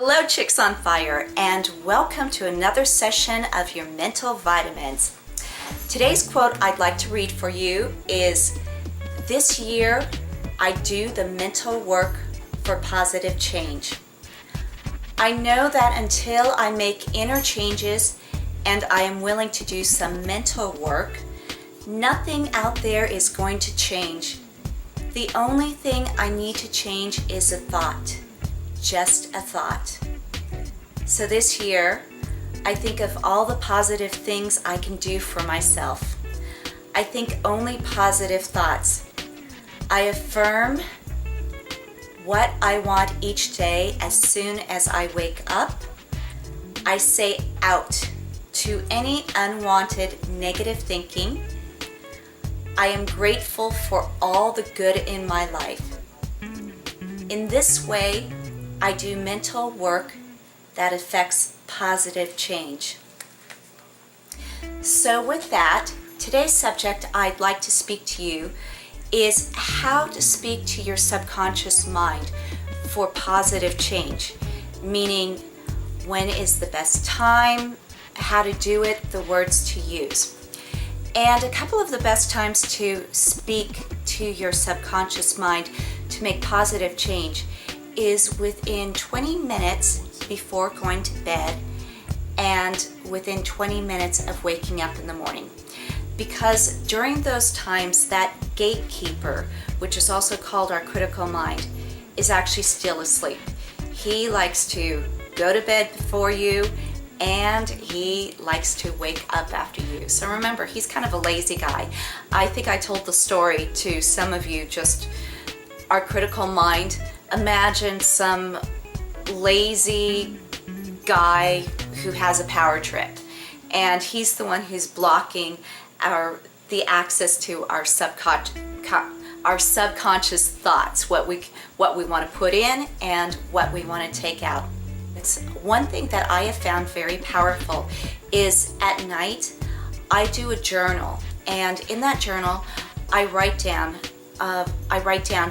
Hello Chicks on Fire, and welcome to another session of your mental vitamins. Today's quote I'd like to read for you is, "This year I do the mental work for positive change. I know that until I make inner changes and I am willing to do some mental work, nothing out there is going to change. The only thing I need to change is a thought. Just a thought." So this year, I think of all the positive things I can do for myself. I think only positive thoughts. I affirm what I want each day as soon as I wake up. I say out to any unwanted negative thinking. I am grateful for all the good in my life. In this way, I do mental work that affects positive change. So with that, today's subject I'd like to speak to you is how to speak to your subconscious mind for positive change, meaning when is the best time, how to do it, the words to use. And a couple of the best times to speak to your subconscious mind to make positive change is within 20 minutes before going to bed and within 20 minutes of waking up in the morning. Because during those times, that gatekeeper, which is also called our critical mind, is actually still asleep. He likes to go to bed before you, and he likes to wake up after you. So remember, he's kind of a lazy guy. I think I told the story to some of you, just our critical mind. Imagine some lazy guy who has a power trip, and he's the one who's blocking the access to our subconscious thoughts, what we want to put in and what we want to take out. It's one thing that I have found very powerful is at night I do a journal, and in that journal I write down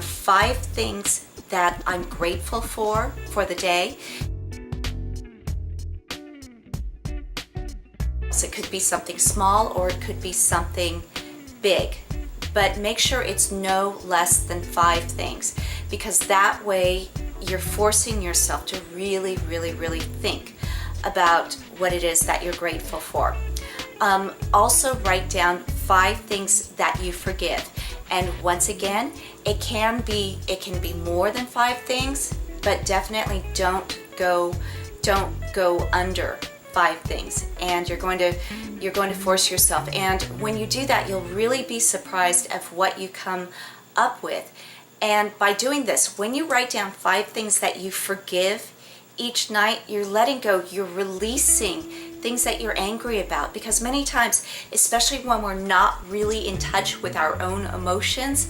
5 things that I'm grateful for the day. So it could be something small or it could be something big, but make sure it's no less than 5 things, because that way you're forcing yourself to really think about what it is that you're grateful for. Also write down 5 things that you forgive. And once again, it can be more than 5 things, but definitely don't go under 5 things. And you're going to force yourself. And when you do that, you'll really be surprised of what you come up with. And by doing this, when you write down 5 things that you forgive each night, you're letting go, you're releasing things that you're angry about, because many times, especially when we're not really in touch with our own emotions,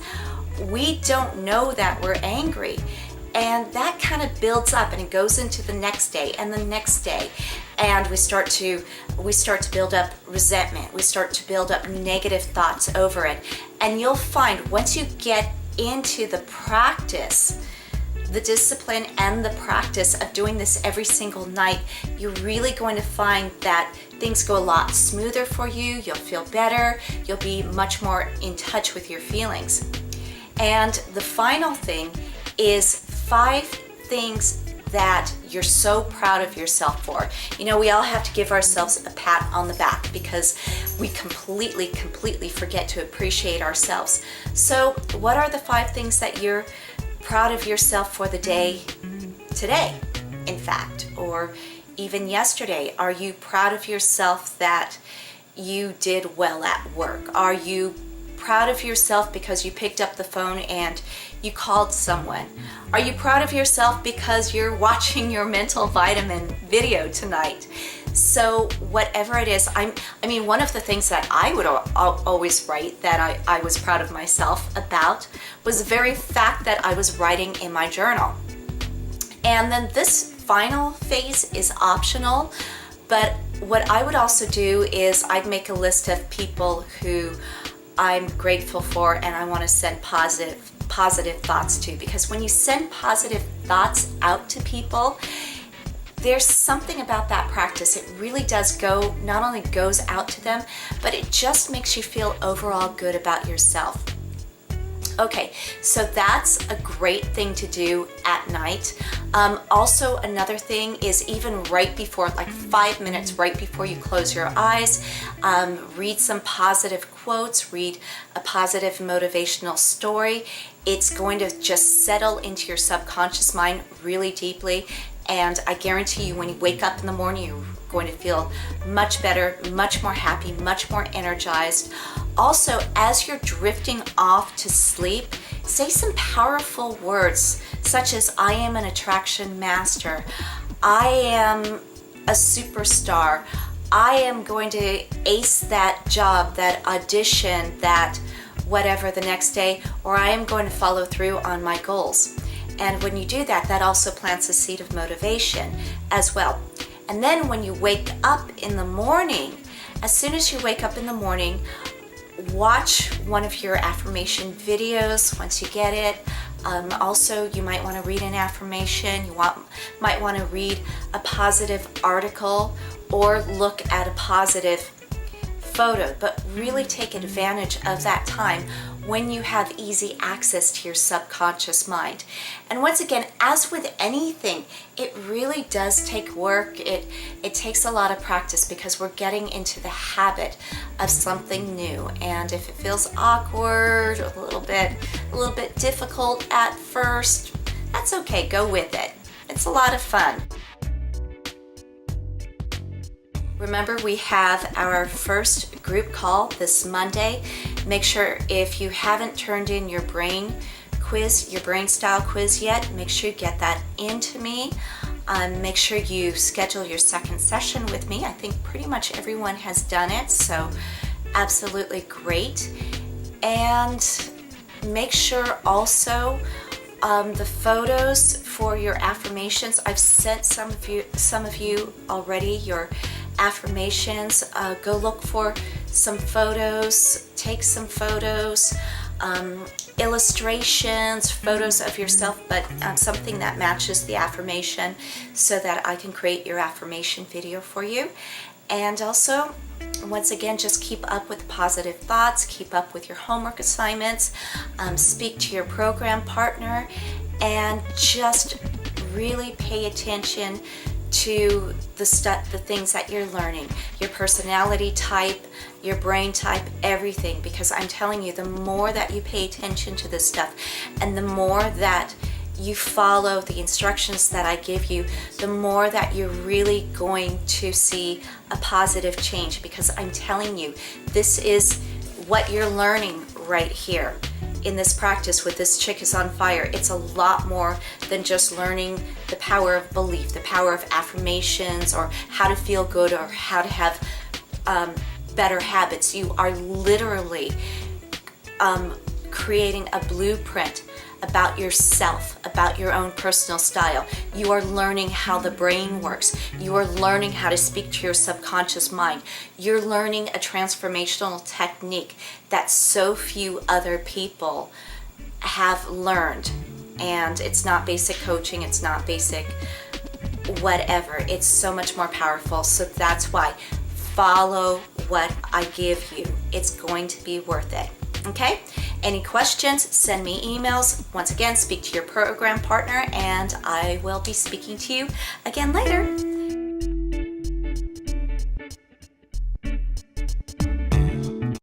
we don't know that we're angry, and that kind of builds up and it goes into the next day and the next day, and we start to build up resentment, we start to build up negative thoughts over it. And you'll find once you get into the practice, the discipline and the practice of doing this every single night, you're really going to find that things go a lot smoother for you. You'll feel better. You'll be much more in touch with your feelings. And the final thing is 5 things that you're so proud of yourself for. You know, we all have to give ourselves a pat on the back because we completely forget to appreciate ourselves. So what are the 5 things that you're proud of yourself for the day today, in fact, or even yesterday? Are you proud of yourself that you did well at work? Are you proud of yourself because you picked up the phone and you called someone? Are you proud of yourself because you're watching your mental vitamin video tonight? So whatever it is, I mean, one of the things that I would always write that I was proud of myself about was the very fact that I was writing in my journal. And then this final phase is optional, but what I would also do is I'd make a list of people who I'm grateful for and I want to send positive thoughts to, because when you send positive thoughts out to people, there's something about that practice. It really does go, not only goes out to them, but it just makes you feel overall good about yourself. Okay, so that's a great thing to do at night. Also, another thing is even right before, like 5 minutes right before you close your eyes, read some positive quotes, read a positive motivational story. It's going to just settle into your subconscious mind really deeply. And I guarantee you, when you wake up in the morning, you're going to feel much better, much more happy, much more energized. Also, as you're drifting off to sleep, say some powerful words such as, I am an attraction master, I am a superstar, I am going to ace that job, that audition, that whatever the next day, or I am going to follow through on my goals. And when you do that, that also plants a seed of motivation as well. And then when you wake up in the morning, as soon as you wake up in the morning, watch one of your affirmation videos once you get it. Also, you might want to read an affirmation. You might want to read a positive article or look at a positive photo, but really take advantage of that time when you have easy access to your subconscious mind. And once again, as with anything, it really does take work. It takes a lot of practice because we're getting into the habit of something new. And if it feels awkward, a little bit difficult at first, that's okay. Go with it. It's a lot of fun. Remember, we have our first group call this Monday. Make sure, if you haven't turned in your brain quiz, your brain style quiz yet, make sure you get that into me. Make sure you schedule your second session with me. I think pretty much everyone has done it, so absolutely great. And make sure also the photos for your affirmations. I've sent some of you already your affirmations. Go look for some photos, take some photos, illustrations, photos of yourself, but something that matches the affirmation so that I can create your affirmation video for you. And also, once again, just keep up with positive thoughts, keep up with your homework assignments, speak to your program partner, and just really pay attention to the things that you're learning, your personality type, your brain type, everything. Because I'm telling you, the more that you pay attention to this stuff and the more that you follow the instructions that I give you, the more that you're really going to see a positive change. Because I'm telling you, this is what you're learning right here in this practice with this Chic is on Fire. It's a lot more than just learning the power of belief, the power of affirmations, or how to feel good, or how to have better habits. You are literally creating a blueprint about yourself, about your own personal style. You are learning how the brain works. You are learning how to speak to your subconscious mind. You're learning a transformational technique that so few other people have learned. And it's not basic coaching, it's not basic whatever. It's so much more powerful. So that's why, follow what I give you. It's going to be worth it. Okay? Any questions, send me emails. Once again, speak to your program partner, and I will be speaking to you again later.